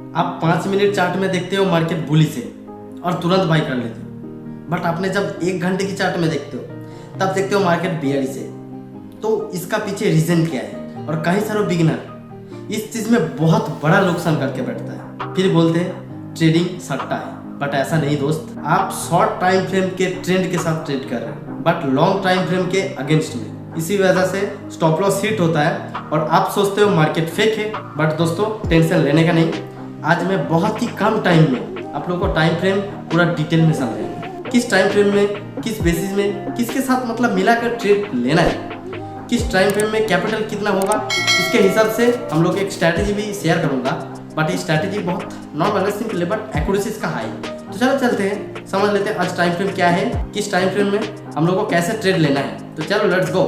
आप 5 minute chart में देखते हो मार्केट बुलिश है और तुरंत बाई कर लेते हो, बट आपने जब 1 घंटे की चार्ट में देखते हो तब देखते हो मार्केट बेयरिश है। तो इसका पीछे रीजन क्या है? और कई सारे बिगिनर इस चीज में बहुत बड़ा नुकसान करके बैठता है, फिर बोलते हैं ट्रेडिंग सट्टा है। बट ऐसा नहीं दोस्त, आप शॉर्ट टाइम फ्रेम के ट्रेंड के साथ ट्रेड कर रहे हैं बट लॉन्ग टाइम फ्रेम के अगेंस्ट में। इसी वजह से स्टॉप लॉस हिट होता है और आप सोचते हो मार्केट फेक है। बट दोस्तों टेंशन लेने का नहीं, आज मैं बहुत ही कम टाइम में आप लोगों को टाइम फ्रेम पूरा डिटेल में समझाऊंगा। किस टाइम फ्रेम में, किस बेसिस में, किसके साथ मतलब मिलाकर ट्रेड लेना है, किस टाइम फ्रेम में कैपिटल कितना होगा, इसके हिसाब से हम लोग एक स्ट्रैटेजी भी शेयर करूंगा। बट ये स्ट्रैटेजी बहुत नॉर्मल है, सिंपल है, बट एक्यूरेसी इसका हाई। तो चलो चलते हैं, समझ लेते हैं आज टाइम फ्रेम क्या है, किस टाइम फ्रेम में हम लोग को कैसे ट्रेड लेना है। तो चलो लेट्स गो।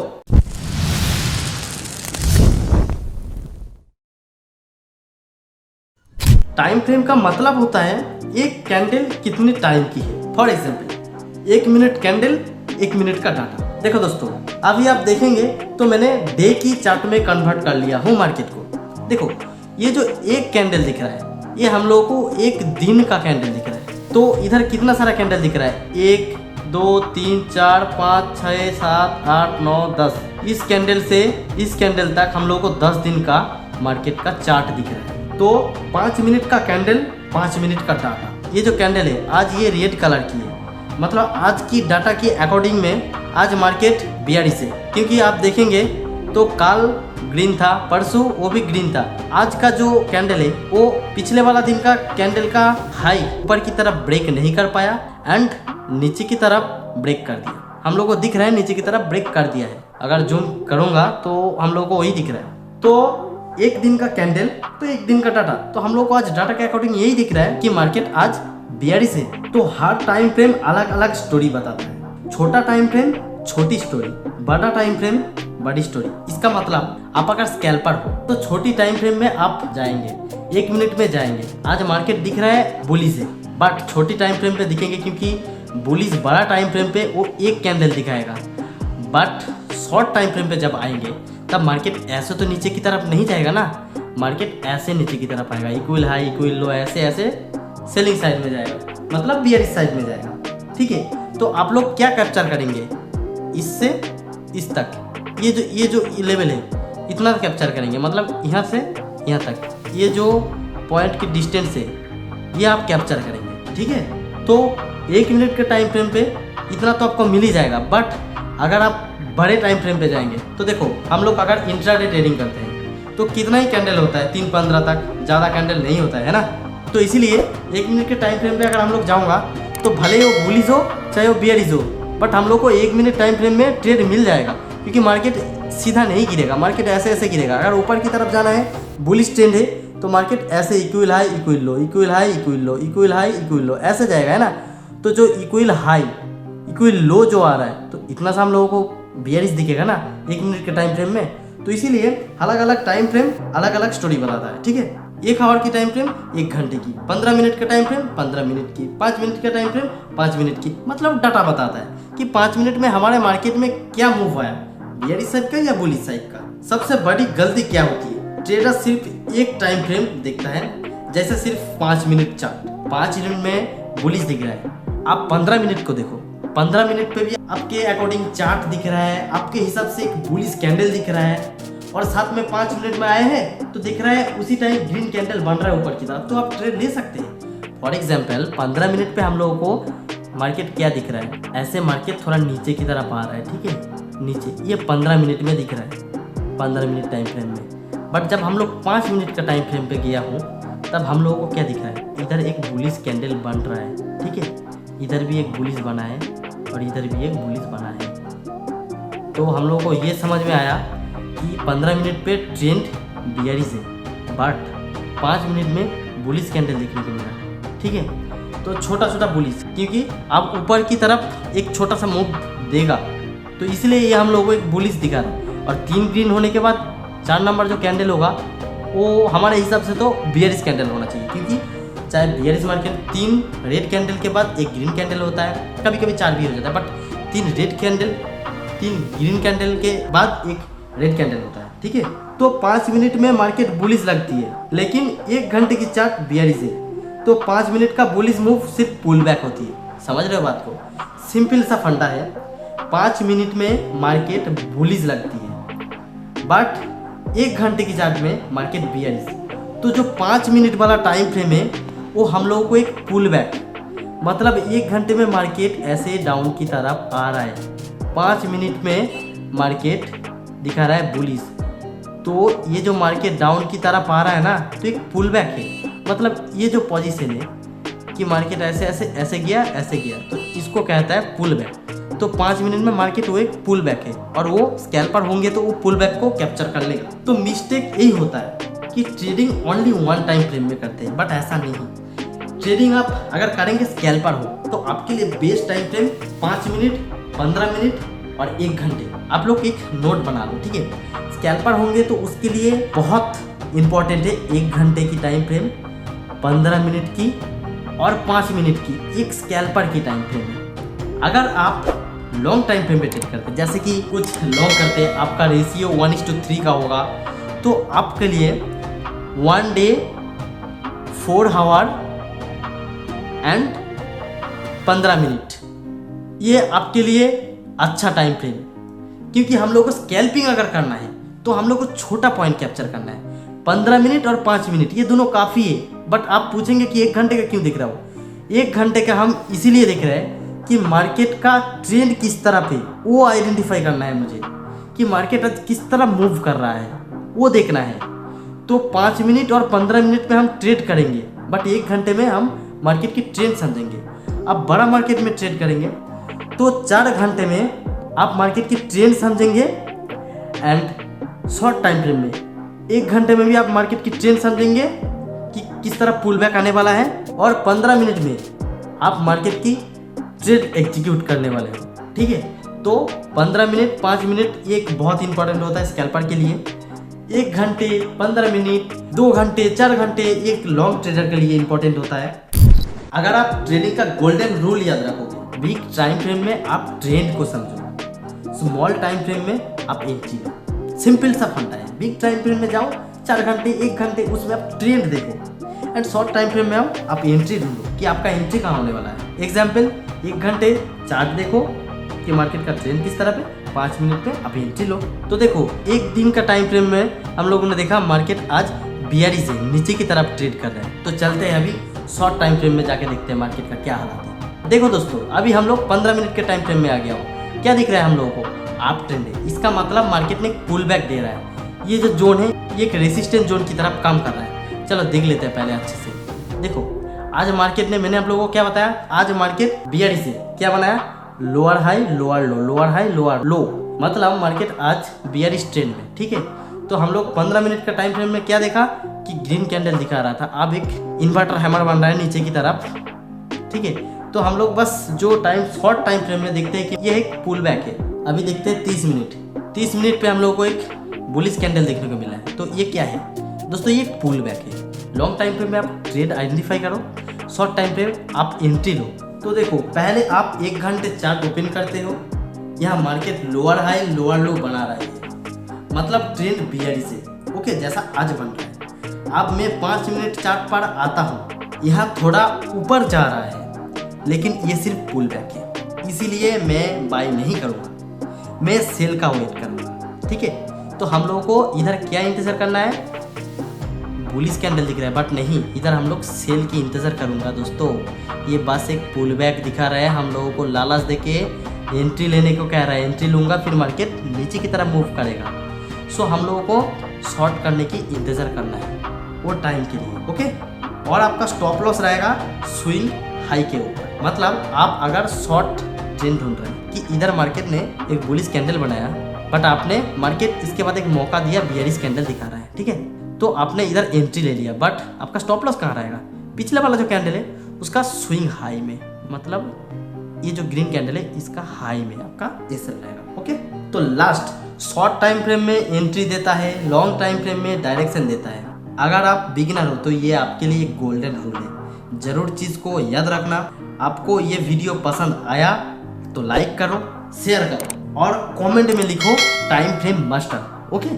टाइम फ्रेम का मतलब होता है एक कैंडल कितने टाइम की है। For example 1 minute candle, 1 minute का डाटा। देखो दोस्तों, अभी आप देखेंगे तो मैंने डे की चार्ट में कन्वर्ट कर लिया हूँ मार्केट को। देखो ये जो एक कैंडल दिख रहा है ये हम लोगों को एक दिन का कैंडल दिख रहा है। तो इधर कितना सारा कैंडल दिख रहा है? 1 2 3 4 5 6 7 8 9 10। इस कैंडल से इस कैंडल तक हम लोगों को 10 दिन का मार्केट का चार्ट दिख रहा है। तो 5 मिनट का कैंडल, 5 मिनट का डाटा। ये जो कैंडल है आज ये रेड कलर की है, मतलब आज की डाटा के अकॉर्डिंग में आज मार्केट बेयरिश है। क्योंकि आप देखेंगे तो कल ग्रीन था, परसों वो भी ग्रीन था। आज का जो कैंडल है वो पिछले वाला दिन का कैंडल का हाई ऊपर की तरफ ब्रेक नहीं कर पाया एंड नीचे की तरफ ब्रेक कर दिया। हम लोग को दिख रहा है नीचे की तरफ ब्रेक कर दिया है। अगर जूम करूंगा तो हम लोग को वही दिख रहा है। तो एक दिन का कैंडल तो एक दिन का डाटा, तो हम लोग को आज डाटा के अकॉर्डिंग यही दिख रहा है कि मार्केट आज बेयरिश है। तो हर टाइम फ्रेम अलग अलग स्टोरी बताता है। छोटा टाइम फ्रेम छोटी स्टोरी, बड़ा टाइम फ्रेम बड़ी स्टोरी। इसका मतलब आप अगर स्कैल्पर हो तो छोटी टाइम फ्रेम में आप जाएंगे, 1 मिनट में जाएंगे। आज मार्केट दिख रहा है बुलिश है, बट छोटी टाइम फ्रेम पे दिखेंगे क्योंकि बुलिश बड़ा टाइम फ्रेम पे वो एक कैंडल दिखाएगा। बट शॉर्ट टाइम फ्रेम पे जब आएंगे तब मार्केट ऐसे तो नीचे की तरफ नहीं जाएगा ना, मार्केट ऐसे नीचे की तरफ आएगा, इक्वल हाई इक्वल लो, ऐसे ऐसे सेलिंग साइड में जाएगा, मतलब बियरिश साइड में जाएगा। ठीक है, तो आप लोग क्या कैप्चर करेंगे? इससे इस तक ये जो लेवल है इतना कैप्चर करेंगे, मतलब यहाँ से यहाँ तक ये जो पॉइंट की डिस्टेंस है ये आप कैप्चर करेंगे। ठीक है, तो 1 मिनट के टाइम फ्रेम पे इतना तो आपको मिल ही जाएगा। बट अगर आप बड़े टाइम फ्रेम पे जाएंगे तो देखो हम लोग अगर इंट्राडे ट्रेडिंग करते हैं तो कितना ही कैंडल होता है, 3-15 तक, ज़्यादा कैंडल नहीं होता है ना। तो इसीलिए 1 मिनट के टाइम फ्रेम पे अगर हम लोग जाऊँगा तो भले ही वो बुलिश हो चाहे वो बेयरिश हो, बट हम लोग को 1 मिनट टाइम फ्रेम में ट्रेड मिल जाएगा। क्योंकि मार्केट सीधा नहीं गिरेगा, मार्केट ऐसे ऐसे गिरेगा। अगर ऊपर की तरफ जाना है, बुलिश ट्रेंड है, तो मार्केट ऐसे इक्वल हाई इक्वल लो, इक्वल हाई इक्वल लो, इक्वल हाई इक्वल लो, ऐसे जाएगा है ना। तो जो इक्वल हाई इक्वल लो जो आ रहा है तो इतना सा हम लोगों को बेयरिश दिखेगा ना 1 मिनट के टाइम फ्रेम में। तो इसीलिए अलग अलग टाइम फ्रेम अलग अलग स्टोरी बताता है। ठीक है, 1 आवर की टाइम फ्रेम 1 घंटे की, 15 मिनट का टाइम फ्रेम 15 मिनट की, 5 मिनट का टाइम फ्रेम 5 मिनट की, मतलब डाटा बताता है कि 5 मिनट में हमारे मार्केट में क्या मूव आया, बेयरिश साइड का या बुलिश साइड का। सबसे बड़ी गलती क्या होती है? ट्रेडर सिर्फ एक टाइम फ्रेम देखता है, जैसे सिर्फ 5 मिनट चार्ट, 5 मिनट में बुलिश दिख रहा है। आप 15 मिनट को देखो, 15 मिनट पे भी आपके अकॉर्डिंग चार्ट दिख रहा है, आपके हिसाब से एक बुलिश कैंडल दिख रहा है, और साथ में 5 मिनट में आए हैं तो दिख रहा है उसी टाइम ग्रीन कैंडल बन रहा है ऊपर की तरफ, तो आप ट्रेड ले सकते हैं। फॉर एग्जाम्पल 15 मिनट पे हम लोगों को मार्केट क्या दिख रहा है? ऐसे मार्केट थोड़ा नीचे की तरफ आ रहा है। ठीक है, नीचे ये 15 मिनट में दिख रहा है, 15 मिनट टाइम फ्रेम में। बट जब हम लोग 5 मिनट का टाइम फ्रेम पे गया हूँ तब हम लोगों को क्या दिख रहा है? इधर एक बुलिश कैंडल बन रहा है। ठीक है, इधर भी एक बुलिश बना है और इधर भी एक बुलिश बना है। तो हम लोगों को ये समझ में आया कि 15 मिनट पे ट्रेंड बेयरिश है, बट 5 मिनट में बुलिश कैंडल देखने को मिला। ठीक है, तो छोटा छोटा बुलिश, क्योंकि अब ऊपर की तरफ एक छोटा सा मूव देगा, तो इसलिए ये हम लोगों को एक बुलिश दिखा रहा है। और 3 ग्रीन होने के बाद 4 नंबर जो कैंडल होगा वो हमारे हिसाब से तो बेयरिश कैंडल होना चाहिए, क्योंकि चाहे बेयरिश मार्केट 3 रेड कैंडल के बाद एक ग्रीन कैंडल होता है, कभी कभी 4 भी हो जाता है, but 3 red candle 3 green candle के बाद एक रेड कैंडल होता है। ठीक है, तो 5 मिनट में मार्केट बुलिश लगती है, लेकिन 1 घंटे की चार्ट बियरिश है तो 5 मिनट का बुलिश मूव सिर्फ पुल बैक होती है। समझ रहे हो बात को? सिंपल सा फंडा है, 5 मिनट में मार्केट बुलिश लगती है बट 1 घंटे की चार्ट में मार्केट बियरिश। तो जो 5 मिनट वाला टाइम फ्रेम है वो हम लोगों को एक पुल बैक, मतलब 1 घंटे में मार्केट ऐसे डाउन की तरफ आ रहा है, 5 मिनट में मार्केट दिखा रहा है बुलिश। तो ये जो मार्केट डाउन की तरफ आ रहा है ना, तो एक पुल बैक है। मतलब ये जो पोजीशन है कि मार्केट ऐसे ऐसे ऐसे गया तो इसको कहता है पुल बैक। तो 5 मिनट में मार्केट वो एक पुल बैक है और वो स्कैल्पर होंगे तो वो पुल बैक को कैप्चर कर लेगा। तो मिस्टेक यही होता है कि ट्रेडिंग ओनली 1 टाइम फ्रेम में करते हैं, बट ऐसा नहीं। ट्रेडिंग आप अगर करेंगे स्कैल्पर हो तो आपके लिए best time frame 5 minute, 15 minute और 1 घंटे। आप लोग एक नोट बना लो, ठीक है। स्कैल्पर होंगे तो उसके लिए बहुत इंपॉर्टेंट है 1 घंटे की टाइम फ्रेम, 15 मिनट की और 5 मिनट की एक स्कैल्पर की टाइम फ्रेम है। अगर आप लॉन्ग टाइम फ्रेम पे ट्रेड करते हैं, जैसे कि कुछ लॉन्ग करते हैं, आपका रेशियो 1:3 का होगा, तो आपके लिए 1 डे 4 आवर एंड 15 मिनट ये आपके लिए अच्छा टाइम फ्रेम, क्योंकि हम लोग को स्कैल्पिंग अगर करना है तो हम लोग को छोटा पॉइंट कैप्चर करना है। 15 मिनट और 5 मिनट ये दोनों काफ़ी है, बट आप पूछेंगे कि 1 घंटे का क्यों दिख रहा हो? 1 घंटे का हम इसीलिए देख रहे हैं कि मार्केट का ट्रेंड किस तरफ है वो आइडेंटिफाई करना है मुझे, कि मार्केट आज किस तरह मूव कर रहा है वो देखना है। तो 5 मिनट और 15 मिनट में हम ट्रेड करेंगे, बट 1 घंटे में हम मार्केट की ट्रेंड समझेंगे। अब बड़ा मार्केट में ट्रेड करेंगे तो 4 घंटे में आप मार्केट की ट्रेंड समझेंगे एंड शॉर्ट टाइम फ्रेम में 1 घंटे में भी आप मार्केट की ट्रेंड समझेंगे कि किस तरह पुल बैक आने वाला है, और 15 मिनट में आप मार्केट की ट्रेड एग्जीक्यूट करने वाले हो, ठीक है। तो 15 मिनट, 5 मिनट ये एक बहुत इंपॉर्टेंट होता है स्कैल्पर के लिए। 1 घंटे, 15 मिनट, 2 घंटे, 4 घंटे एक लॉन्ग ट्रेडर के लिए इंपॉर्टेंट होता है। अगर आप ट्रेडिंग का गोल्डन रूल याद रखोगे, बिग टाइम फ्रेम में आप ट्रेंड को समझो, स्मॉल टाइम फ्रेम में आप एंट्री लो। सिंपल सा फंडा है। बिग टाइम फ्रेम में जाओ 4 घंटे, 1 घंटे, उसमें आप ट्रेंड देखो, एंड शॉर्ट टाइम फ्रेम में आओ आप एंट्री ढूंढो कि आपका एंट्री कहाँ होने वाला है। एग्जाम्पल, 1 घंटे चार्ट देखो कि मार्केट का ट्रेंड किस तरफ है, 5 मिनट में आप एंट्री लो। तो देखो 1 दिन का टाइम फ्रेम में हम लोगों ने देखा मार्केट आज बियरिश से नीचे की तरफ ट्रेड कर रहे हैं। तो चलते हैं अभी शॉर्ट टाइम फ्रेम में जाके देखते हैं मार्केट का क्या हालत है। देखो दोस्तों, अभी हम लोग 15 मिनट के टाइम फ्रेम में आ गया हो। क्या दिख रहा है हम लोगों को? आप ट्रेंड है। इसका मतलब मार्केट ने पुल बैक दे रहा है। ये जो जोन है ये एक रेसिस्टेंस जोन की तरफ काम कर रहा है। चलो देख लेते हैं पहले अच्छे से। देखो आज मार्केट ने, मैंने आप लोगों को क्या बताया, आज मार्केट बियरिश से क्या बनाया, लोअर हाई लोअर लो, लोअर हाई लोअर लो, मतलब मार्केट आज बियरिश ट्रेंड में, ठीक है। तो हम लोग 15 मिनट का टाइम फ्रेम में क्या देखा कि ग्रीन कैंडल दिखा रहा था, अब एक इन्वर्टर हैमर बन रहा है नीचे की तरफ, ठीक है। तो हम लोग बस जो टाइम शॉर्ट टाइम फ्रेम में देखते हैं कि ये एक पुल बैक है। अभी देखते हैं 30 मिनट। 30 मिनट पे हम लोग को एक बुलिश कैंडल देखने को मिला है। तो ये क्या है दोस्तों? ये पुल बैक है। लॉन्ग टाइम फ्रेम में आप ट्रेड आइडेंटिफाई करो, शॉर्ट टाइम फ्रेम आप एंट्री लो। तो देखो पहले आप 1 घंटे चार्ट ओपन करते हो, यहाँ मार्केट लोअर हाई लोअर लो बना रहा है, मतलब ट्रेंड बियरिश है, ओके, जैसा आज बन रहा है। अब मैं 5 मिनट चार्ट पर आता हूँ, यहाँ थोड़ा ऊपर जा रहा है, लेकिन ये सिर्फ पुल बैक है, इसीलिए मैं बाय नहीं करूँगा, मैं सेल का वेट करूँगा, ठीक है। तो हम लोगों को इधर क्या इंतज़ार करना है, बुलिश कैंडल दिख रहा है, बट नहीं, इधर हम लोग सेल की इंतज़ार करूँगा दोस्तों। ये बस एक पुल बैक दिखा रहा है, हम लोगों को लालच देके एंट्री लेने को कह रहा है, एंट्री लूँगा फिर मार्केट नीचे की तरफ मूव करेगा। सो हम लोगों को शॉर्ट करने की इंतज़ार करना है वो टाइम के लिए, ओके। और आपका स्टॉप लॉस रहेगा स्विंग हाई के ऊपर, मतलब आप अगर शॉर्ट ट्रेंड ढूंढ रहे हैं कि इधर मार्केट ने एक बुलिश कैंडल बनाया, बट आपने मार्केट इसके बाद एक मौका दिया, बियरिश कैंडल दिखा रहा है, ठीक है। तो आपने इधर एंट्री ले लिया, बट आपका स्टॉप लॉस कहाँ रहेगा? पिछले वाला जो कैंडल है उसका स्विंग हाई में, मतलब ये जो ग्रीन कैंडल है इसका हाई में आपका एसएल रहेगा, ओके। तो लास्ट शॉर्ट टाइम फ्रेम में एंट्री देता है, लॉन्ग टाइम फ्रेम में डायरेक्शन देता है। अगर आप बिगिनर हो तो ये आपके लिए एक गोल्डन रूल है, जरूर चीज़ को याद रखना। आपको ये वीडियो पसंद आया तो लाइक करो, शेयर करो और कमेंट में लिखो टाइम फ्रेम मास्टर, ओके।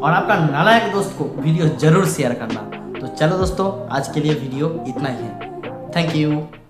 और आपका नालायक दोस्त को वीडियो जरूर शेयर करना। तो चलो दोस्तों, आज के लिए वीडियो इतना ही है। Thank you.